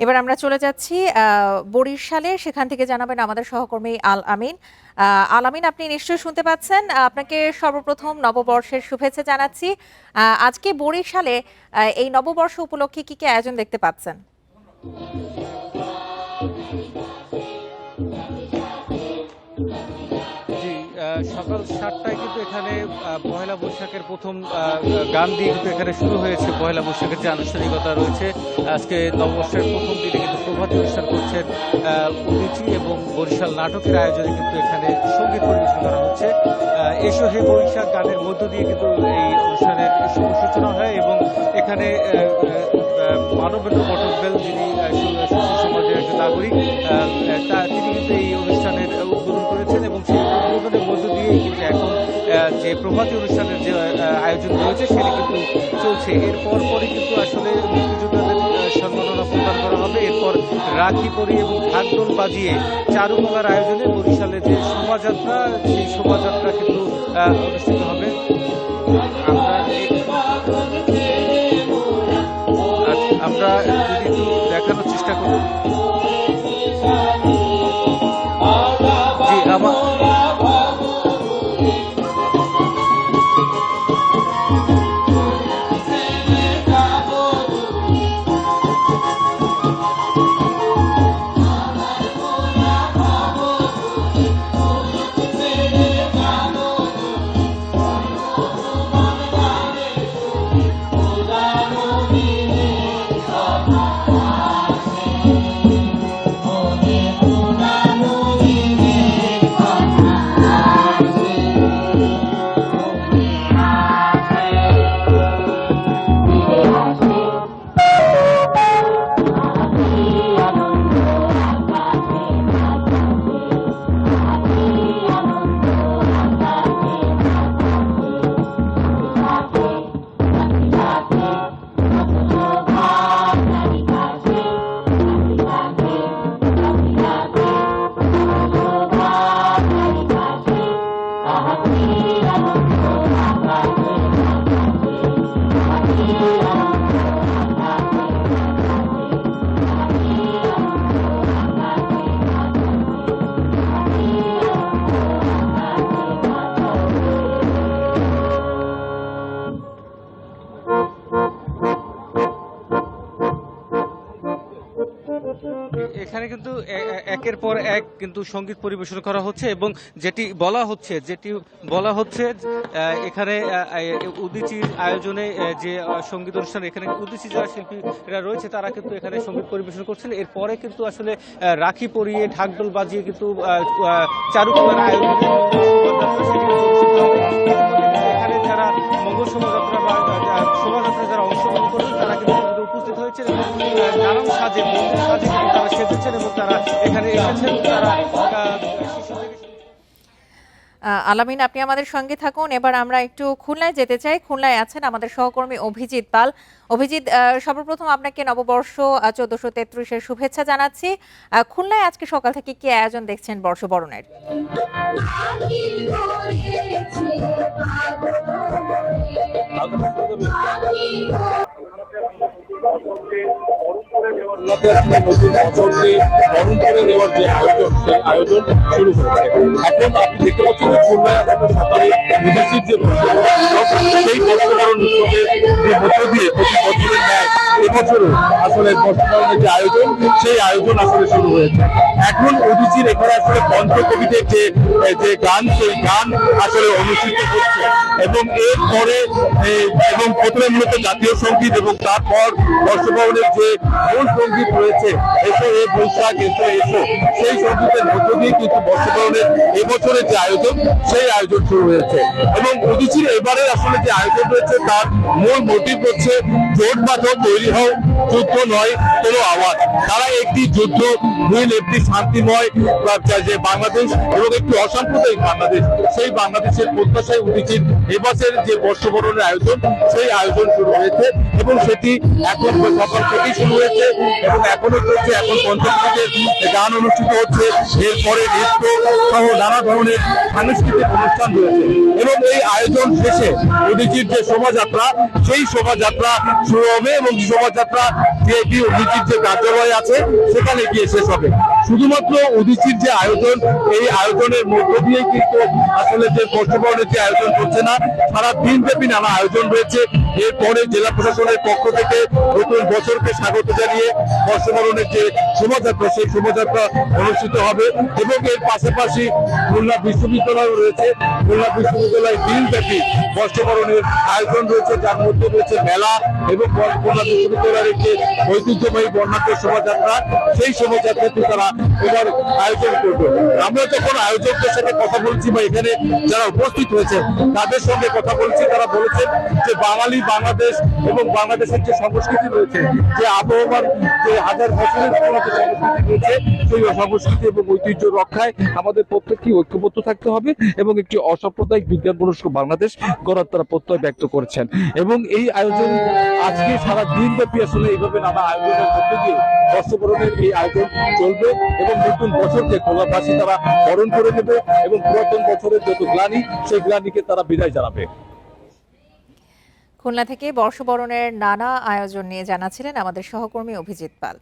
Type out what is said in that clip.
এবার আমরা চলে যাচ্ছি বরিশালে, সেখান থেকে জানাবেন আমাদের সহকর্মী আল আমিন। আল আমিন, আপনি নিশ্চয়ই শুনতে পাচ্ছেন। আপনাকে সর্বপ্রথম নববর্ষের শুভেচ্ছা জানাচ্ছি। আজকে বরিশালে এই নববর্ষ উপলক্ষে কি কি আয়োজন দেখতে পাচ্ছেন? জি, সকাল 7টায় কিন্তু এখানে পহেলা বৈশাখের প্রথম গান দিয়ে কিন্তু এখানে শুরু হয়েছে। পহেলা বৈশাখের যে আনুষ্ঠানিকতা রয়েছে, আজকে নববর্ষের প্রথম দিনে কিন্তু প্রভাতী অনুষ্ঠান করছেন উদীচী এবং বরিশাল নাটকের আয়োজনে কিন্তু এখানে সঙ্গীত পরিবেশন করা হচ্ছে। এসো হে বৈশাখ গানের মধ্য দিয়ে কিন্তু এই অনুষ্ঠানের শুভ সূচনা হয় এবং এখানে মানবেন্দ্র পটকবেল, যিনি সুশীল সমাজের একজন নাগরিক, তিনি কিন্তু এই অনুষ্ঠানের উদ্বোধন করেছেন এবং সেই উদ্বোধনের মধ্য দিয়েই কিন্তু এখন যে প্রভাতী অনুষ্ঠানের যে আয়োজন রয়েছে সেটি কিন্তু চলছে। এরপর পরই কিন্তু আসলে মুক্তিযোদ্ধাদের সম্মাননা প্রদান করা হবে। এরপর রাখি পরিয়ে এবং ঢাকঢোল বাজিয়ে চারুকলার আয়োজনে বরিশালে যে শোভাযাত্রা, সেই শোভাযাত্রা কিন্তু অনুষ্ঠিত হবে। আমরা যদি একটু দেখানোর চেষ্টা করব। জি, আমার এখানে কিন্তু একের পর এক কিন্তু সঙ্গীত পরিবেশন করা হচ্ছে এবং যেটি বলা হচ্ছে এখানে উদীচীর আয়োজনে যে সঙ্গীত অনুষ্ঠান, এখানে উদীচী যারা শিল্পীরা রয়েছে তারা কিন্তু এখানে সঙ্গীত পরিবেশন করছেন। এরপরে কিন্তু আসলে রাখি পরিয়ে ঢাকঢোল বাজিয়ে কিন্তু চারুকলার আয়োজনে এখানে যারা মঙ্গল শোভাযাত্রা বা শোভাযাত্রা যারা অংশগ্রহণ করবেন তারা কিন্তু উপস্থিত হয়েছেন এবং নানান সাজে মন্দির সাজে কিন্তু তারা সেজেছেন এবং তারা এখানে এসেছেন। তারা আলামিন, আপনি আমাদের সঙ্গে থাকুন। এবার আমরা একটু খুলনায় যেতে চাই। খুলনায় আছেন আমাদের সহকর্মী অভিজিৎ পাল। অভিজিৎ, সর্বপ্রথম আপনাকে নববর্ষ 1433-এর শুভেচ্ছা জানাচ্ছি। খুলনায় আজকে সকাল থেকে কি আয়োজন দেখছেন বর্ষবরণের? নতুন বছরকে বরণ করে নেওয়ার যে আয়োজন, সেই আয়োজন শুরু হয়েছে। এখন আপনি দেখতে পাচ্ছেন যে খুলনায় সকালে বিদেশির যে সেই বর্ষবরণ উৎসবের যে মধ্য দিয়ে প্রতি বছরের ন্যায় এবছরও আসলে বর্ষবরণের যে আয়োজন, সেই আয়োজন আসলে শুরু হয়েছে। এখন উদীচীর এখানে আসলে পঞ্চকবিদের যে গান, সেই গান আসলে অনুষ্ঠিত হচ্ছে এবং এরপরে এবং প্রথমে মূলত জাতীয় সঙ্গীত এবং তারপর বর্ষবরণের যে মূল সঙ্গীত রয়েছে, এসো এ বৈশাখ এসো এসো, সেই সঙ্গীতের মধ্য দিয়ে কিন্তু বর্ষবরণের এবছরের যে আয়োজন, সেই আয়োজন শুরু হয়েছে। এবং উদীচীর এবারে আসলে যে আয়োজন রয়েছে তার মূল মোটিভ হচ্ছে জোট বাঁধো, তৈরি হও, যুদ্ধ নয় কোনো আওয়াজ। তারা একটি যুদ্ধহীন, একটি শান্তিময় যে বাংলাদেশ এবং একটি অসাম্প্রদায়িক বাংলাদেশ, সেই বাংলাদেশের প্রত্যাশায় উদীচীর এবছর যে বর্ষবরণের আয়োজন, সেই আয়োজন শুরু হয়েছে এবং সেটি এখন সকাল থেকেই শুরু হয়েছে এবং এখনো চলছে। এখন পঞ্চমীর গান অনুষ্ঠিত হচ্ছে, এরপরে নৃত্য সহ নানা ধরনের সাংস্কৃতিক অনুষ্ঠান রয়েছে এবং এই আয়োজন শেষে উদীচীর যে শোভাযাত্রা, সেই শোভাযাত্রা শুরু হবে এবং শোভাযাত্রা সিআইটি উদীচীর যে কার্যালয় আছে সেখানে গিয়ে শেষ হবে। শুধুমাত্র উদীচীর যে আয়োজন, এই আয়োজনের মধ্য দিয়েই কিন্তু আসলে যে বর্ষবরণের যে আয়োজন করছে না, সারা দিন ব্যাপী নানা আয়োজন রয়েছে। এরপরে জেলা প্রশাসনের পক্ষ থেকে নতুন বছরকে স্বাগত জানিয়ে বর্ষবরণের যে শোভাযাত্রা, সেই শোভাযাত্রা অনুষ্ঠিত হবে এবং এর পাশাপাশি খুলনা বিশ্ববিদ্যালয় রয়েছে। খুলনা বিশ্ববিদ্যালয় দিনব্যাপী বর্ষবরণের আয়োজন রয়েছে, যার মধ্যে রয়েছে মেলা এবং খুলনা বিশ্ববিদ্যালয়ের একটি ঐতিহ্যবাহী বর্ণাঢ্য শোভাযাত্রা। সেই শোভাযাত্রাটি তারা এবার আয়োজন করবে। আমরা যখন আয়োজকদের সাথে কথা বলছি বা এখানে যারা উপস্থিত হয়েছে তাদের সঙ্গে কথা বলছি, তারা বলেছেন যে বাঙালি, বাংলাদেশ এবং বাংলাদেশের যে সংস্কৃতি রয়েছে, যে আবহমান যে হাজার বছরের পুরনো যে সংস্কৃতি রয়েছে, সেই সংস্কৃতি এবং ঐতিহ্য রক্ষায় আমাদের প্রত্যেককে ঐক্যবদ্ধ থাকতে হবে এবং একটি অসাম্প্রদায়িক বিজ্ঞানমনস্ক বাংলাদেশ গড়ার তারা প্রত্যয় ব্যক্ত করেছেন। এবং এই আয়োজন আজকে সারা দিন ব্যাপী আসলে এইভাবে নানা আয়োজনের মধ্যে দিয়ে বর্ষবরণের এই আয়োজন চলবে এবং নতুন বছরকে খুলনাবাসী তারা বরণ করে নেবে এবং পুরাতন বছরের যত গ্লানি, সেই গ্লানিকে তারা বিদায় জানাবে। খুলনা থেকে বর্ষবরণের নানা আয়োজন নিয়ে জানাচ্ছিলেন আমাদের সহকর্মী অভিজিৎ পাল।